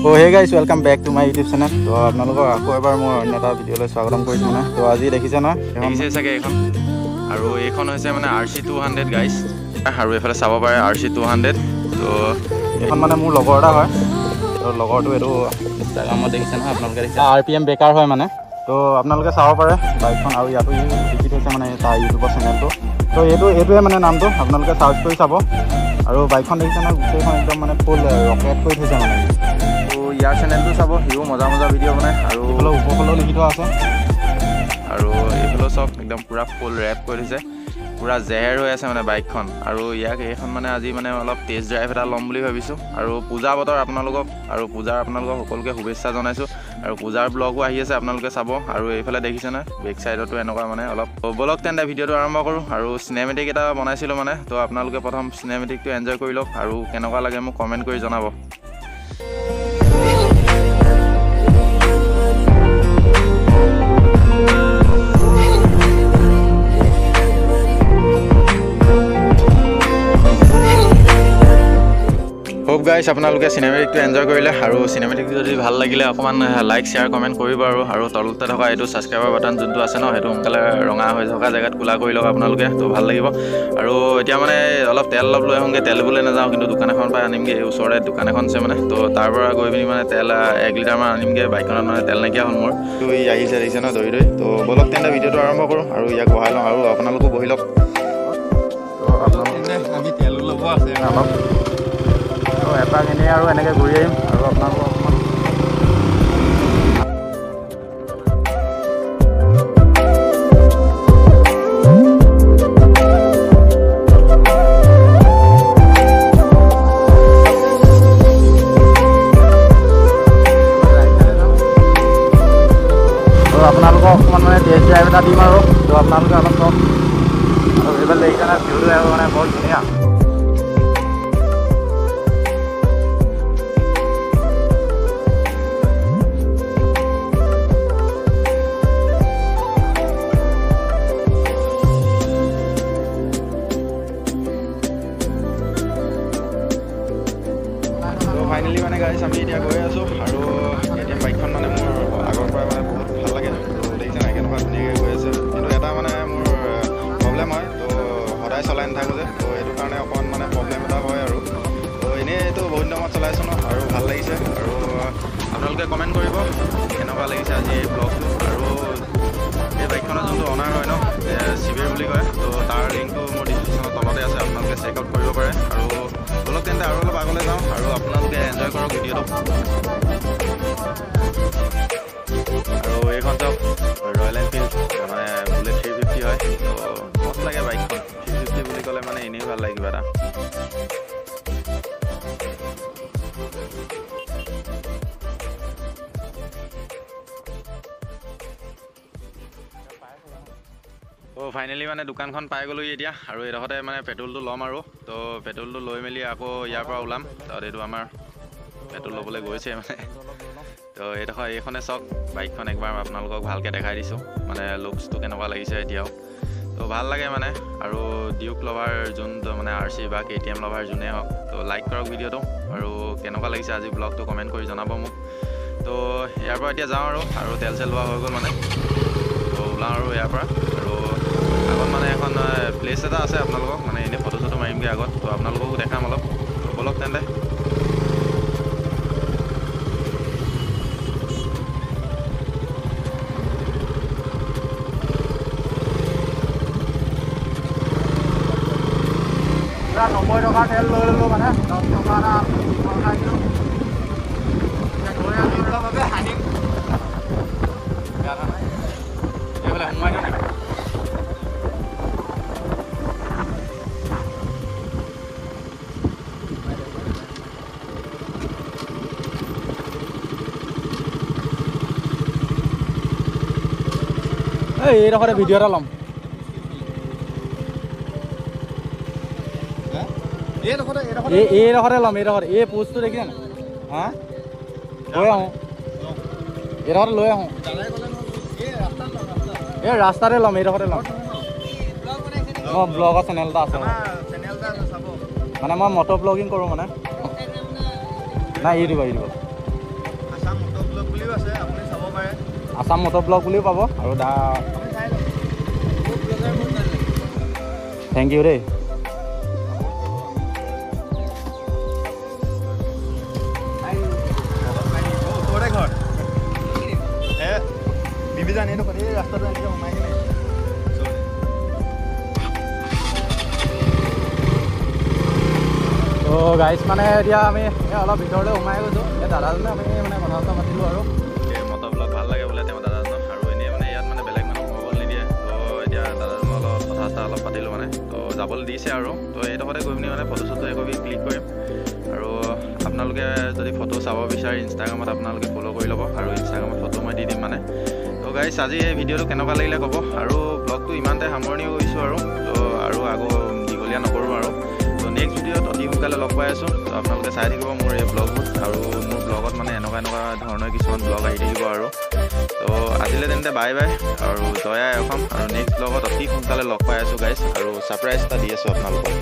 So hey guys, welcome back to my YouTube channel. So আপোনালোকক আকৌ এবাৰ মোৰ অন্য এটা ভিডিঅ'লৈ স্বাগতম কৰিছোঁ মানে। তো আজি দেখিছে না দেখিছে চাগে এখন আৰু এইখন হৈছে মানে RC200 গাইছ আৰু এফালে চাব পাৰে RC200। তো এইখন মানে মোৰ লগৰ এটা হয়। তো লগৰটো এইটো ইনষ্টাগ্ৰামত দেখিছে নহয় আপোনালোকে দেখিছে RPM বেকাৰ হয় মানে। তো আপোনালোকে চাব পাৰে বাইকখন আৰু ইয়াতো লিখি থৈছে মানে তাৰ ইউটিউবৰ চেনেলটো। তো এইটোৱে মানে নামটো আপোনালোকে চাৰ্চ কৰি চাব। আৰু বাইকখন দেখিছে নহয় গোটেইখন একদম মানে ফুল ৰকেট কৰি থৈছে মানে। ইয়াৰ চেনেলটো চাব, সিও মজা ভিডিঅ' বনায় আৰু ওপৰফালেও লিখি থোৱা আছে আৰু এইফালেও চব একদম পূৰা ফুল ৰেপ কৰি দিছে, পূৰা জেহেৰ হৈ আছে মানে বাইকখন। আৰু ইয়াক এইখন মানে আজি মানে অলপ টেষ্ট ড্ৰাইভ এটা ল'ম বুলি ভাবিছোঁ। আৰু পূজা বতৰ আপোনালোকক সকলোকে শুভেচ্ছা জনাইছোঁ। আৰু পূজাৰ ব্লগো আহি আছে, আপোনালোকে চাব। আৰু এইফালে দেখিছে নহয় বেক চাইডতো এনেকুৱা মানে অলপ বলক তেন্তে ভিডিঅ'টো আৰম্ভ কৰোঁ। আৰু চিনেমেটিক এটা বনাইছিলোঁ মানে, তো আপোনালোকে প্ৰথম চিনেমেটিকটো এনজয় কৰি লওক আৰু কেনেকুৱা লাগে মোক কমেণ্ট কৰি জনাব। হোপ গাইছ আপোনালোকে চিনেমেটিকটো এনজয় কৰিলে আৰু চিনেমেটিকটো যদি ভাল লাগিলে অকণমান লাইক শ্বেয়াৰ কমেণ্ট কৰিব আৰু তলতে থকা এইটো ছাবস্ক্ৰাইবাৰ বাটন যোনটো আছে ন, সেইটো সোনকালে ৰঙা হৈ থকা জেগাত কোলা কৰি লওক আপোনালোকে, তো ভাল লাগিব। আৰু এতিয়া মানে অলপ তেল লৈ আহোঁগৈ। তেল বুলে নাযাওঁ, কিন্তু দোকান এখন পৰা আনিমগৈ। ওচৰতে দোকান এখন আছে মানে, তো তাৰ পৰা গৈ পিনি মানে তেল 1 লিটাৰমান আনিমগৈ। বাইকখনত মানে তেল নাইকিয়া হ'ল মোৰ। তো ই আহিছে দেখিছে ন দৌৰি। তো বলক তেন্তে ভিডিঅ'টো আৰম্ভ কৰোঁ আৰু ইয়াক বহাই লওঁ আৰু আপোনালোকো বহি লওক। আমি তেলো ল'ব আছে অলপ। তো এপাক এনেই আৰু এনেকৈ ঘূৰি আহিম আৰু আপোনালোকক অকণমান মানে টেষ্ট ড্ৰাইভ এটা দিম আৰু। তো আপোনালোকে অলপ চাওক আৰু এইবাৰ দেখিছে না ভিউটো আৰু মানে বৰ ধুনীয়া। ফাইনেলি মানে গাইছ আমি এতিয়া গৈ আছোঁ আৰু এতিয়া বাইকখন মানে মোৰ আগৰ পৰাই মানে বহুত ভাল লাগে। তো দেখিছে নাই কেনেকুৱা ধুনীয়াকৈ গৈ আছে। কিন্তু এটা মানে মোৰ প্ৰব্লেম হয়, তো সদায় চলাই নাথাকোঁ যে, তো সেইটো কাৰণে অকণমান মানে প্ৰব্লেম এটা হয় আৰু। তো এনেইতো বহুত দিনত চলাইছোঁ ন আৰু ভাল লাগিছে। আৰু আপোনালোকে কমেণ্ট কৰিব কেনেকুৱা লাগিছে আজি এই ব্লগটো। আৰু এই বাইকখনৰ যোনটো অনাৰ হয় ন, শিবিৰ বুলি কয়, তো তাৰ লিংকটো মোৰ ডিছক্ৰিপশ্যনৰ তলতে আছে, আপোনালোকে চেক আউট কৰিব পাৰে। আৰু বলক তেন্তে আৰু অলপ আগলৈ যাওঁ আৰু আপোনালোকে এনজয় কৰক ভিডিঅ'টো। আৰু এইখন চব ৰয়েল এনফিল্ড মানে বুলেট 350 হয়। তো মস্ত লাগে বাইকখন। 350 বুলি ক'লে মানে এনেই ভাল লাগে কিবা এটা। তো ফাইনেলি মানে দোকানখন পাই গ'লোঁ এতিয়া। আৰু এইডোখৰতে মানে পেট্ৰলটো ল'ম আৰু। তো পেট্ৰলটো লৈ মেলি আকৌ ইয়াৰ পৰা ওলাম। তাত এইটো আমাৰ পেট্ৰল ল'বলৈ গৈছে মানে। তো এইখনে চাওক বাইকখন একবাৰ আপোনালোকক ভালকৈ দেখাই দিছোঁ, মানে লুকছটো কেনেকুৱা লাগিছে এতিয়াও। তো ভাল লাগে মানে। আৰু ডিউক লভাৰ যোনটো মানে RC বা KTM লভাৰ যোনেই হওক, তো লাইক কৰক ভিডিঅ'টো আৰু কেনেকুৱা লাগিছে আজি ব্লগটো কমেণ্ট কৰি জনাব মোক। তো ইয়াৰ পৰা এতিয়া যাওঁ আৰু তেল চেল লোৱা হৈ গ'ল মানে। তো ওলাওঁ আৰু ইয়াৰ পৰা। আৰু আগত মানে এখন প্লেচ এটা আছে আপোনালোকক মানে এনেই ফটো চটো মাৰিমগৈ আগত, তো আপোনালোককো দেখাম অলপ। তো বলক তেন্তে। পুৰা 90 টকা তেল লৈ ল'লোঁ মানে 10 টকা এটা খাইছিলোঁ। হাঁহিম এইফালে সোমাই দিওঁ নেকি? এইডোখৰতে ভিডিঅ' এটা ল'ম। এইডোখৰতে ল'ম। এই পোষ্টটো দেখিছে নাই? হা লৈ আহোঁ, এইডোখৰতে লৈ আহোঁ। এই ৰাস্তাতে ল'ম, এইডোখৰতে ল'ম। মই ব্লগৰ চেনেল এটা আছে মানে, মই মটো ব্লগিং কৰোঁ মানে। নাই ইউটিউবৰ আছাম মটৰ ব্লগ বুলিও পাব আৰু থেংক ইউ দেই। তো গাইজ মানে এতিয়া আমি অলপ ভিতৰলৈ সোমাই গৈছোঁ। এই দাদাজনে আমি মানে কথা চথা পাতিলোঁ আৰু মটৰ ব্লগ ভাল লাগে বোলে তেওঁ দাদাজনক, আৰু এনেই মানে ইয়াত মানে বেলেগ মানুহ সোমাবলৈ নিদিয়ে। তো এতিয়া দাদাজনৰ লগত কথা চথা অলপ পাতিলোঁ মানে, তো যাবলৈ দিছে আৰু। তো এইডোখৰতে গৈ পিনি মানে ফটো চটো একবি ক্লিক কৰিম। আৰু আপোনালোকে যদি ফটো চাব বিচাৰে ইনষ্টাগ্ৰামত আপোনালোকে ফ'ল' কৰি ল'ব, আৰু ইনষ্টাগ্ৰামত ফটো মই দি দিম মানে। তো গাইজ আজি এই ভিডিঅ'টো কেনেকুৱা লাগিলে ক'ব, আৰু ব্লগটো ইমানতে সামৰণি কৰিছোঁ আৰু। তো আৰু আকৌ দীঘলীয়া নকৰোঁ আৰু। তো নেক্সট ভিডিঅ'ত অতি সোনকালে লগ পাই আছোঁ। তো আপোনালোকে চাই থাকিব মোৰ এই ব্লগবোৰ, আৰু মোৰ ব্লগত মানে এনেকুৱা ধৰণৰ কিছুমান ব্লগ আহি থাকিব আৰু। তো আজিলৈ তেন্তে বাই বাই, আৰু জয় আই অসম। আৰু নেক্সট ব্লগত অতি সোনকালে লগ পাই আছোঁ গাইজ, আৰু ছাৰপ্ৰাইজ এটা দি আছোঁ আপোনালোকক।